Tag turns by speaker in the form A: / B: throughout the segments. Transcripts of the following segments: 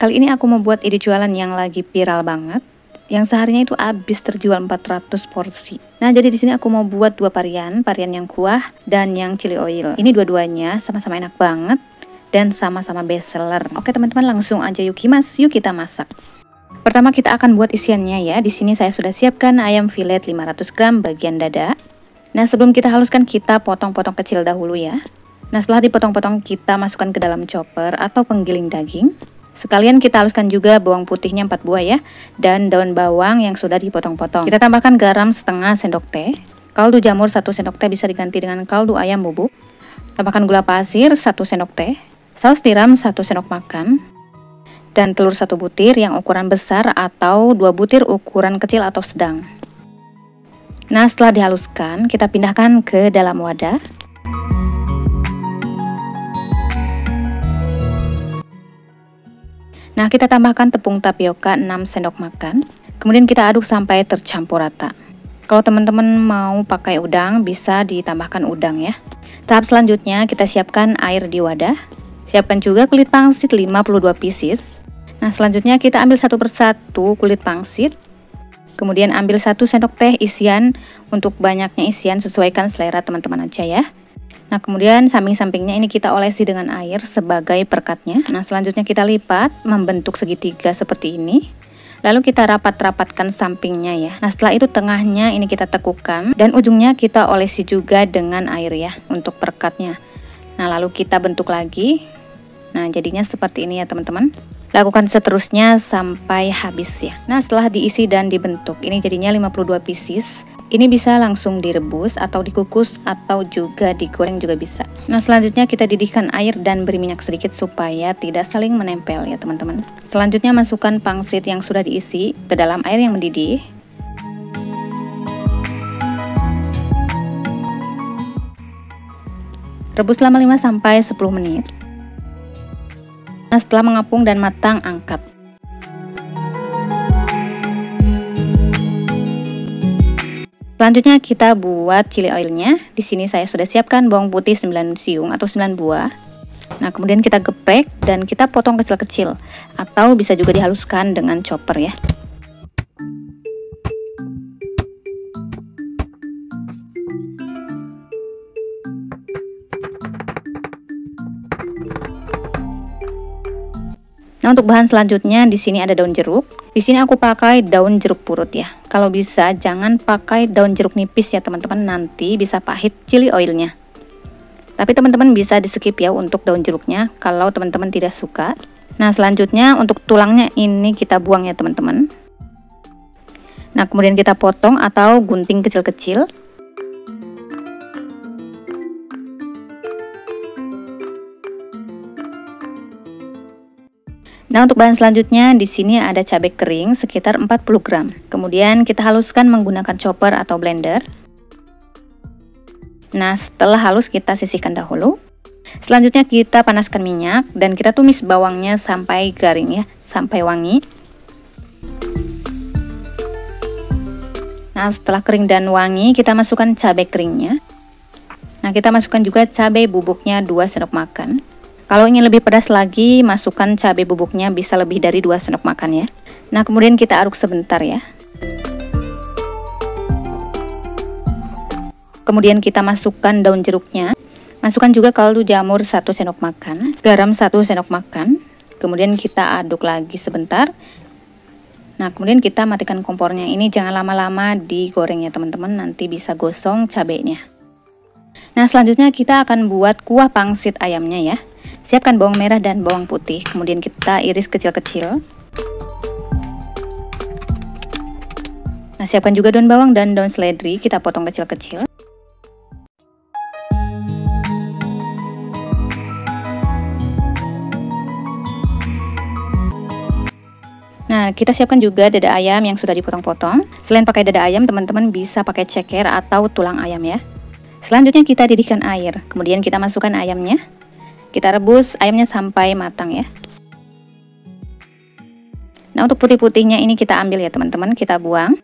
A: Kali ini aku mau buat ide jualan yang lagi viral banget, yang seharinya itu habis terjual 400 porsi. Nah, jadi di sini aku mau buat dua varian yang kuah dan yang chili oil. Ini dua-duanya sama-sama enak banget dan sama-sama best seller. Oke teman-teman, langsung aja yuk kita masak. Pertama kita akan buat isiannya ya. Di sini saya sudah siapkan ayam filet 500 gram bagian dada. Nah, sebelum kita haluskan, kita potong-potong kecil dahulu ya. Nah, setelah dipotong-potong, kita masukkan ke dalam chopper atau penggiling daging. Sekalian kita haluskan juga bawang putihnya 4 buah ya, dan daun bawang yang sudah dipotong-potong. Kita tambahkan garam setengah sendok teh, kaldu jamur 1 sendok teh bisa diganti dengan kaldu ayam bubuk. Tambahkan gula pasir 1 sendok teh, saus tiram 1 sendok makan, dan telur 1 butir yang ukuran besar atau 2 butir ukuran kecil atau sedang. Nah, setelah dihaluskan, kita pindahkan ke dalam wadah. Nah, kita tambahkan tepung tapioka 6 sendok makan. Kemudian kita aduk sampai tercampur rata. Kalau teman-teman mau pakai udang, bisa ditambahkan udang ya. Tahap selanjutnya kita siapkan air di wadah. Siapkan juga kulit pangsit 52 pieces. Nah, selanjutnya kita ambil satu persatu kulit pangsit. Kemudian ambil 1 sendok teh isian. Untuk banyaknya isian sesuaikan selera teman-teman aja ya. Nah, kemudian samping-sampingnya ini kita olesi dengan air sebagai perkatnya. Nah, selanjutnya kita lipat membentuk segitiga seperti ini. Lalu kita rapat-rapatkan sampingnya ya. Nah, setelah itu tengahnya ini kita tekukan dan ujungnya kita olesi juga dengan air ya untuk perkatnya. Nah, lalu kita bentuk lagi. Nah, jadinya seperti ini ya teman-teman. Lakukan seterusnya sampai habis ya. Nah, setelah diisi dan dibentuk, ini jadinya 52 pieces. Ini bisa langsung direbus atau dikukus atau juga digoreng juga bisa. Nah, selanjutnya kita didihkan air dan beri minyak sedikit supaya tidak saling menempel ya teman-teman. Selanjutnya masukkan pangsit yang sudah diisi ke dalam air yang mendidih. Rebus selama 5-10 menit. Nah, setelah mengapung dan matang, angkat. Selanjutnya kita buat chili oilnya. Di sini saya sudah siapkan bawang putih 9 siung atau 9 buah. Nah, kemudian kita geprek dan kita potong kecil-kecil atau bisa juga dihaluskan dengan chopper ya. Nah, untuk bahan selanjutnya di sini ada daun jeruk. Di sini aku pakai daun jeruk purut ya. Kalau bisa jangan pakai daun jeruk nipis ya teman-teman, nanti bisa pahit chili oilnya. Tapi teman-teman bisa di-skip ya untuk daun jeruknya kalau teman-teman tidak suka. Nah, selanjutnya untuk tulangnya ini kita buang ya teman-teman. Nah, kemudian kita potong atau gunting kecil-kecil. Nah, untuk bahan selanjutnya di sini ada cabai kering sekitar 40 gram. Kemudian kita haluskan menggunakan chopper atau blender. Nah, setelah halus kita sisihkan dahulu. Selanjutnya kita panaskan minyak dan kita tumis bawangnya sampai garing ya, sampai wangi. Nah, setelah kering dan wangi, kita masukkan cabai keringnya. Nah, kita masukkan juga cabai bubuknya 2 sendok makan. Kalau ingin lebih pedas lagi, masukkan cabai bubuknya bisa lebih dari 2 sendok makan ya. Nah, kemudian kita aduk sebentar ya. Kemudian kita masukkan daun jeruknya. Masukkan juga kaldu jamur 1 sendok makan, garam 1 sendok makan. Kemudian kita aduk lagi sebentar. Nah, kemudian kita matikan kompornya. Ini jangan lama-lama digoreng ya teman-teman, nanti bisa gosong cabenya. Nah, selanjutnya kita akan buat kuah pangsit ayamnya ya. Siapkan bawang merah dan bawang putih, kemudian kita iris kecil-kecil. Nah, siapkan juga daun bawang dan daun seledri, kita potong kecil-kecil. Nah, kita siapkan juga dada ayam yang sudah dipotong-potong. Selain pakai dada ayam, teman-teman bisa pakai ceker atau tulang ayam ya. Selanjutnya kita didihkan air, kemudian kita masukkan ayamnya. Kita rebus ayamnya sampai matang ya. Nah, untuk putih-putihnya ini kita ambil ya teman-teman, kita buang.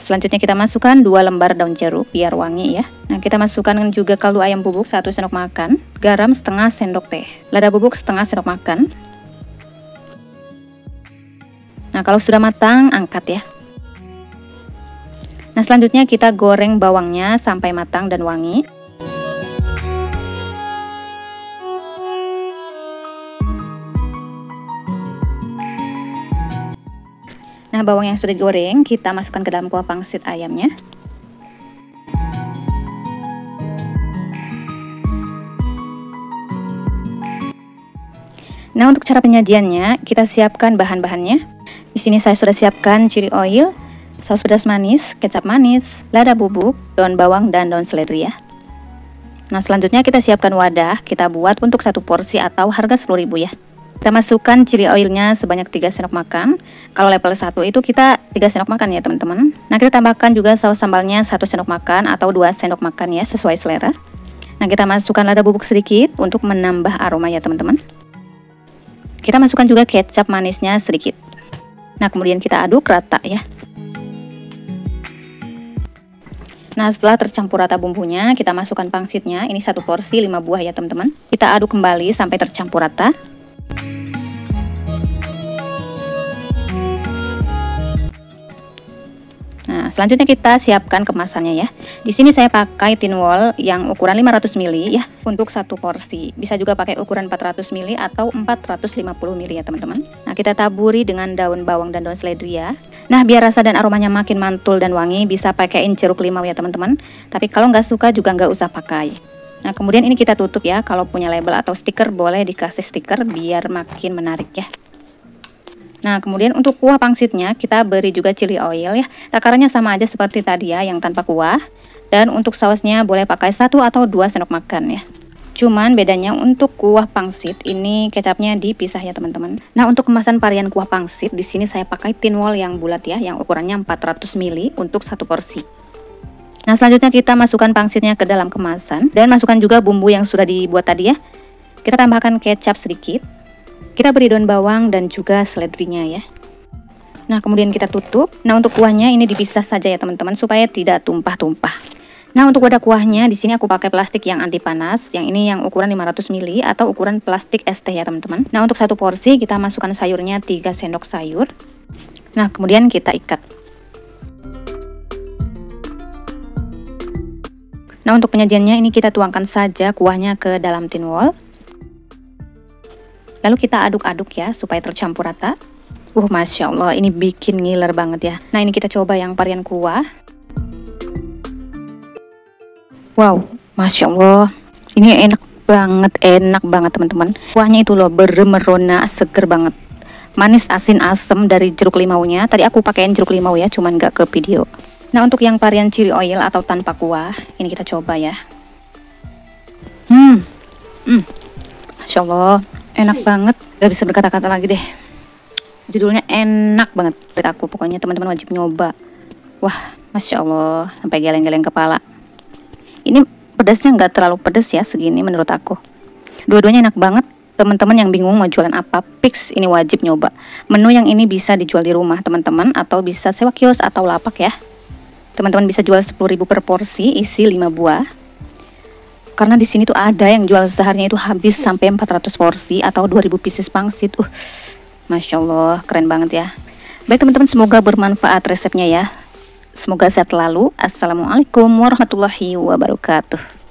A: Selanjutnya kita masukkan 2 lembar daun jeruk biar wangi ya. Nah, kita masukkan juga kaldu ayam bubuk 1 sendok makan, garam setengah sendok teh, lada bubuk setengah sendok makan. Nah, kalau sudah matang, angkat ya. Nah, selanjutnya kita goreng bawangnya sampai matang dan wangi. Nah, bawang yang sudah digoreng kita masukkan ke dalam kuah pangsit ayamnya. Nah, untuk cara penyajiannya, kita siapkan bahan-bahannya. Di sini saya sudah siapkan chili oil, saus pedas manis, kecap manis, lada bubuk, daun bawang, dan daun seledri ya. Nah, selanjutnya kita siapkan wadah, kita buat untuk 1 porsi atau harga 10.000 ya. Kita masukkan chili oilnya sebanyak 3 sendok makan. Kalau level 1 itu kita 3 sendok makan ya teman-teman. Nah, kita tambahkan juga saus sambalnya 1 sendok makan atau 2 sendok makan ya, sesuai selera. Nah, kita masukkan lada bubuk sedikit untuk menambah aroma ya teman-teman. Kita masukkan juga kecap manisnya sedikit. Nah, kemudian kita aduk rata ya. Nah, setelah tercampur rata bumbunya, kita masukkan pangsitnya. Ini 1 porsi 5 buah ya teman-teman. Kita aduk kembali sampai tercampur rata. Nah, selanjutnya kita siapkan kemasannya ya. Di sini saya pakai tin wall yang ukuran 500 ml ya untuk 1 porsi. Bisa juga pakai ukuran 400 ml atau 450 ml ya teman-teman. Nah, kita taburi dengan daun bawang dan daun seledri ya. Nah, biar rasa dan aromanya makin mantul dan wangi, bisa pakaiin jeruk limau ya teman-teman. Tapi kalau nggak suka juga nggak usah pakai. Nah, kemudian ini kita tutup ya. Kalau punya label atau stiker boleh dikasih stiker biar makin menarik ya. Nah, kemudian untuk kuah pangsitnya kita beri juga chili oil ya. Takarannya sama aja seperti tadi ya, yang tanpa kuah. Dan untuk sausnya boleh pakai 1 atau 2 sendok makan ya. Cuman bedanya untuk kuah pangsit ini kecapnya dipisah ya teman-teman. Nah, untuk kemasan varian kuah pangsit di sini saya pakai tin wall yang bulat ya, yang ukurannya 400 ml untuk 1 porsi. Nah, selanjutnya kita masukkan pangsitnya ke dalam kemasan dan masukkan juga bumbu yang sudah dibuat tadi ya. Kita tambahkan kecap sedikit. Kita beri daun bawang dan juga seledrinya ya. Nah, kemudian kita tutup. Nah, untuk kuahnya ini dipisah saja ya teman-teman supaya tidak tumpah-tumpah. Nah, untuk wadah kuahnya di sini aku pakai plastik yang anti panas. Yang ini yang ukuran 500 ml atau ukuran plastik es teh ya teman-teman. Nah, untuk 1 porsi kita masukkan sayurnya 3 sendok sayur. Nah, kemudian kita ikat. Nah, untuk penyajiannya ini kita tuangkan saja kuahnya ke dalam tin wall. Lalu kita aduk-aduk ya supaya tercampur rata. Masya Allah, ini bikin ngiler banget ya. Nah, ini kita coba yang varian kuah. Wow, Masya Allah, ini enak banget teman-teman. Kuahnya itu loh bermerona, seger banget. Manis, asin, asem dari jeruk limaunya. Tadi aku pakein jeruk limau ya, cuman nggak ke video. Nah, untuk yang varian chili oil atau tanpa kuah, ini kita coba ya. Masya Allah, enak banget, gak bisa berkata-kata lagi deh. Judulnya enak banget buat aku, pokoknya teman-teman wajib nyoba. Wah, Masya Allah, sampai geleng-geleng kepala. Ini pedasnya nggak terlalu pedas ya, segini menurut aku. Dua-duanya enak banget. Teman-teman yang bingung mau jualan apa, fix ini wajib nyoba. Menu yang ini bisa dijual di rumah teman-teman, atau bisa sewa kios atau lapak ya. Teman-teman bisa jual 10.000 per porsi, isi 5 buah. Karena di sini tuh ada yang jual seharinya itu habis sampai 400 porsi atau 2.000 pieces pangsit. Masya Allah, keren banget ya. Baik teman-teman, semoga bermanfaat resepnya ya. Semoga sehat selalu. Assalamualaikum warahmatullahi wabarakatuh.